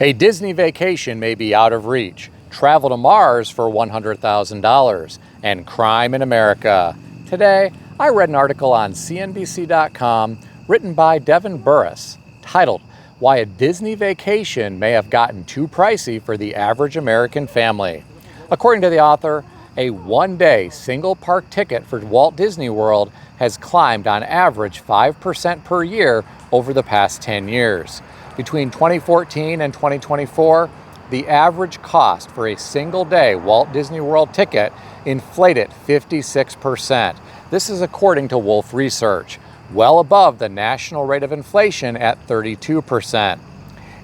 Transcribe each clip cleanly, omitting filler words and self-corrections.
A Disney vacation may be out of reach, travel to Mars for $100,000, and crime in America. Today, I read an article on CNBC.com written by Devin Burris titled, "Why a Disney Vacation May Have Gotten Too Pricey for the Average American Family." According to the author, a one-day single park ticket for Walt Disney World has climbed on average 5% per year over the past 10 years. Between 2014 and 2024, the average cost for a single-day Walt Disney World ticket inflated 56%. This is according to Wolf Research, well above the national rate of inflation at 32%.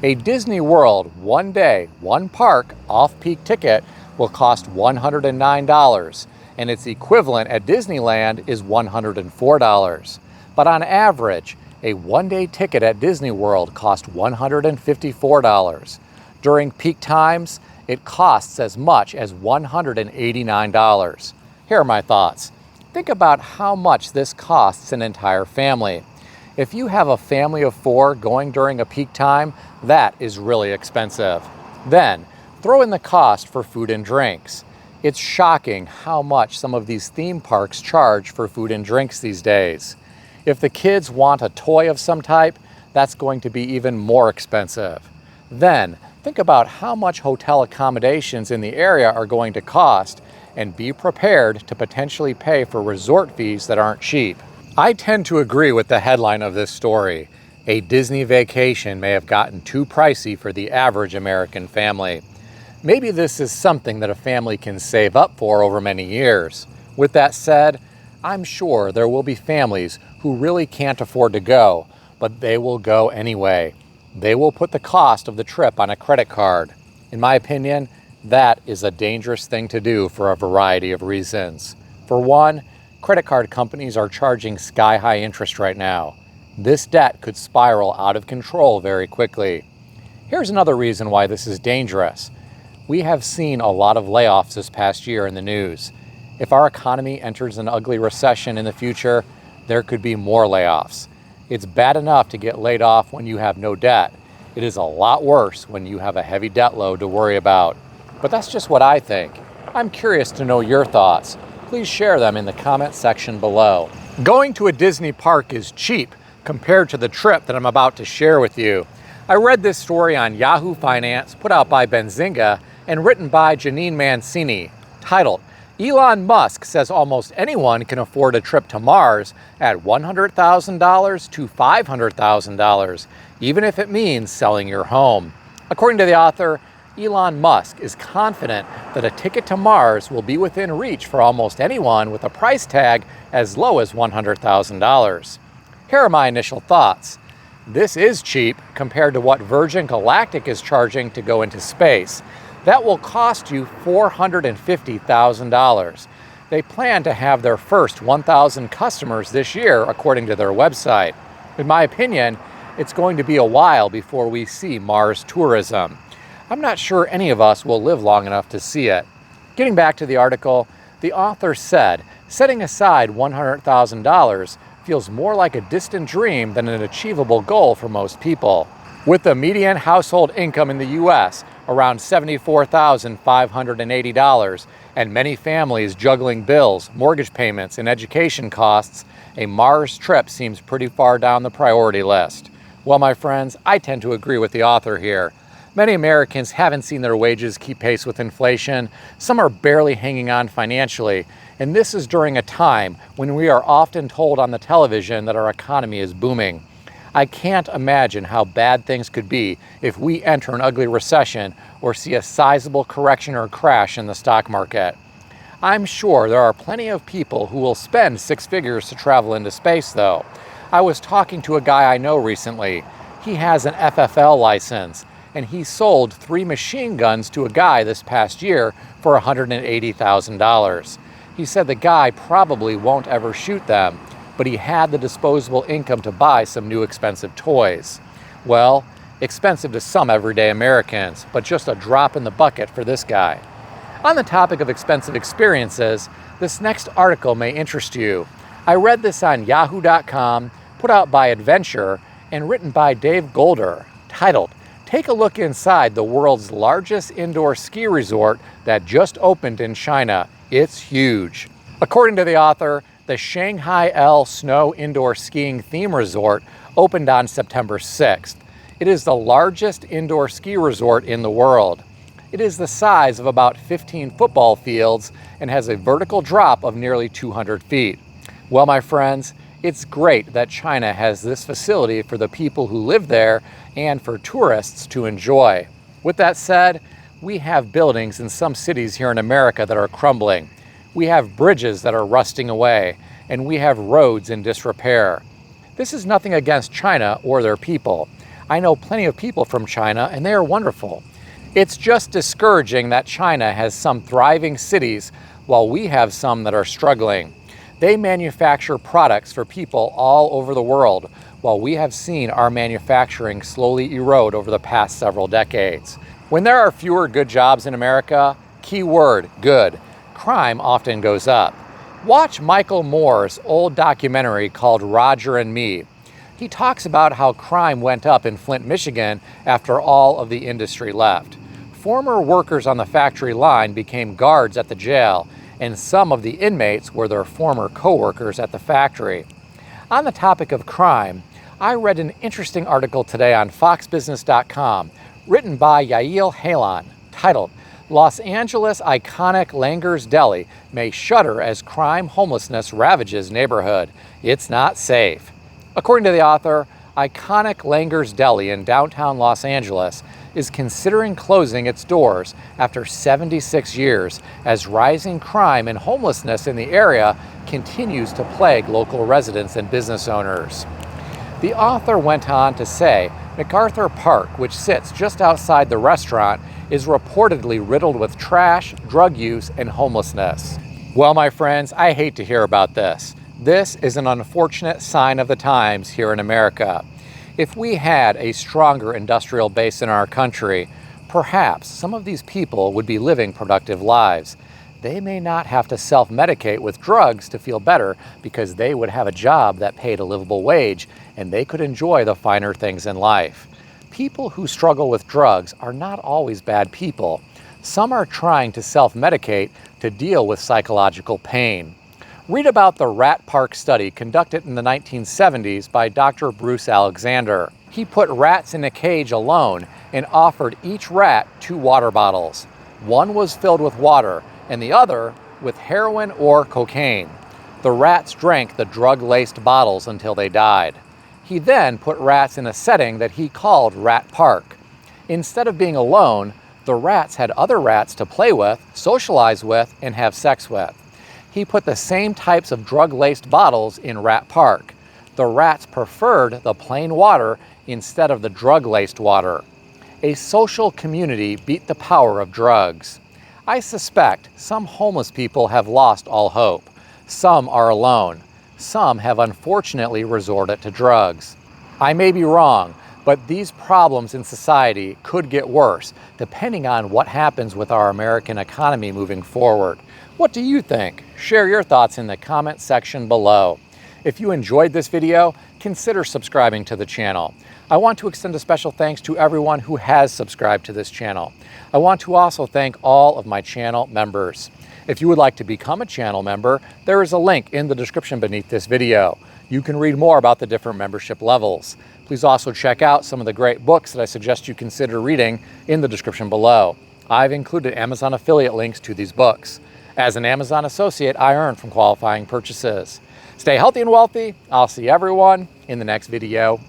A Disney World one-day, one-park, off-peak ticket will cost $109, and its equivalent at Disneyland is $104. But on average, a one-day ticket at Disney World costs $154. During peak times, it costs as much as $189. Here are my thoughts. Think about how much this costs an entire family. If you have a family of 4 going during a peak time, that is really expensive. Then, throw in the cost for food and drinks. It's shocking how much some of these theme parks charge for food and drinks these days. If the kids want a toy of some type, that's going to be even more expensive. Then, think about how much hotel accommodations in the area are going to cost, and be prepared to potentially pay for resort fees that aren't cheap. I tend to agree with the headline of this story. A Disney vacation may have gotten too pricey for the average American family. Maybe this is something that a family can save up for over many years. With that said, I'm sure there will be families who really can't afford to go, but they will go anyway. They will put the cost of the trip on a credit card. In my opinion, that is a dangerous thing to do for a variety of reasons. For one, credit card companies are charging sky-high interest right now. This debt could spiral out of control very quickly. Here's another reason why this is dangerous. We have seen a lot of layoffs this past year in the news. If our economy enters an ugly recession in the future, there could be more layoffs. It's bad enough to get laid off when you have no debt. It is a lot worse when you have a heavy debt load to worry about. But that's just what I think. I'm curious to know your thoughts. Please share them in the comment section below. Going to a Disney park is cheap compared to the trip that I'm about to share with you. I read this story on Yahoo Finance, put out by Benzinga, and written by Janine Mancini, titled, "Elon Musk says almost anyone can afford a trip to Mars at $100,000 to $500,000, even if it means selling your home." According to the author, Elon Musk is confident that a ticket to Mars will be within reach for almost anyone with a price tag as low as $100,000. Here are my initial thoughts. This is cheap compared to what Virgin Galactic is charging to go into space. That will cost you $450,000. They plan to have their first 1,000 customers this year, according to their website. In my opinion, it's going to be a while before we see Mars tourism. I'm not sure any of us will live long enough to see it. Getting back to the article, the author said, setting aside $100,000 feels more like a distant dream than an achievable goal for most people. With the median household income in the U.S. around $74,580 and many families juggling bills, mortgage payments, and education costs, a Mars trip seems pretty far down the priority list. Well, my friends, I tend to agree with the author here. Many Americans haven't seen their wages keep pace with inflation. Some are barely hanging on financially. And this is during a time when we are often told on the television that our economy is booming. I can't imagine how bad things could be if we enter an ugly recession or see a sizable correction or crash in the stock market. I'm sure there are plenty of people who will spend 6 figures to travel into space, though. I was talking to a guy I know recently. He has an FFL license, and he sold 3 machine guns to a guy this past year for $180,000. He said the guy probably won't ever shoot them, but he had the disposable income to buy some new expensive toys. Well, expensive to some everyday Americans, but just a drop in the bucket for this guy. On the topic of expensive experiences, this next article may interest you. I read this on yahoo.com, put out by Adventure, and written by Dave Golder, titled, take a look inside the world's largest indoor ski resort that just opened in China. It's huge. According to the author, the Shanghai L Snow Indoor Skiing Theme Resort opened on September 6th. It is the largest indoor ski resort in the world. It is the size of about 15 football fields and has a vertical drop of nearly 200 feet. Well, my friends, it's great that China has this facility for the people who live there and for tourists to enjoy. With that said, we have buildings in some cities here in America that are crumbling. We have bridges that are rusting away, and we have roads in disrepair. This is nothing against China or their people. I know plenty of people from China, and they are wonderful. It's just discouraging that China has some thriving cities while we have some that are struggling. They manufacture products for people all over the world, while we have seen our manufacturing slowly erode over the past several decades. When there are fewer good jobs in America, keyword good, crime often goes up. Watch Michael Moore's old documentary called Roger and Me. He talks about how crime went up in Flint, Michigan after all of the industry left. Former workers on the factory line became guards at the jail, and some of the inmates were their former co-workers at the factory. On the topic of crime, I read an interesting article today on foxbusiness.com written by Yael Halon, titled, Los Angeles iconic Langer's Deli may shudder as crime homelessness ravages neighborhood. It's not safe. According to the author, iconic Langer's Deli in downtown Los Angeles is considering closing its doors after 76 years as rising crime and homelessness in the area continues to plague local residents and business owners. The author went on to say, MacArthur Park, which sits just outside the restaurant, is reportedly riddled with trash, drug use, and homelessness. Well, my friends, I hate to hear about this. This is an unfortunate sign of the times here in America. If we had a stronger industrial base in our country, perhaps some of these people would be living productive lives. They may not have to self-medicate with drugs to feel better because they would have a job that paid a livable wage and they could enjoy the finer things in life. People who struggle with drugs are not always bad people. Some are trying to self-medicate to deal with psychological pain. Read about the Rat Park study conducted in the 1970s by Dr. Bruce Alexander. He put rats in a cage alone and offered each rat 2 water bottles. One was filled with water and the other with heroin or cocaine. The rats drank the drug-laced bottles until they died. He then put rats in a setting that he called Rat Park. Instead of being alone, the rats had other rats to play with, socialize with, and have sex with. He put the same types of drug-laced bottles in Rat Park. The rats preferred the plain water instead of the drug-laced water. A social community beat the power of drugs. I suspect some homeless people have lost all hope. Some are alone. Some have unfortunately resorted to drugs. I may be wrong, but these problems in society could get worse depending on what happens with our American economy moving forward. What do you think? Share your thoughts in the comment section below. If you enjoyed this video, consider subscribing to the channel. I want to extend a special thanks to everyone who has subscribed to this channel. I want to also thank all of my channel members. If you would like to become a channel member, there is a link in the description beneath this video. You can read more about the different membership levels. Please also check out some of the great books that I suggest you consider reading in the description below. I've included Amazon affiliate links to these books. As an Amazon associate, I earn from qualifying purchases. Stay healthy and wealthy. I'll see everyone in the next video.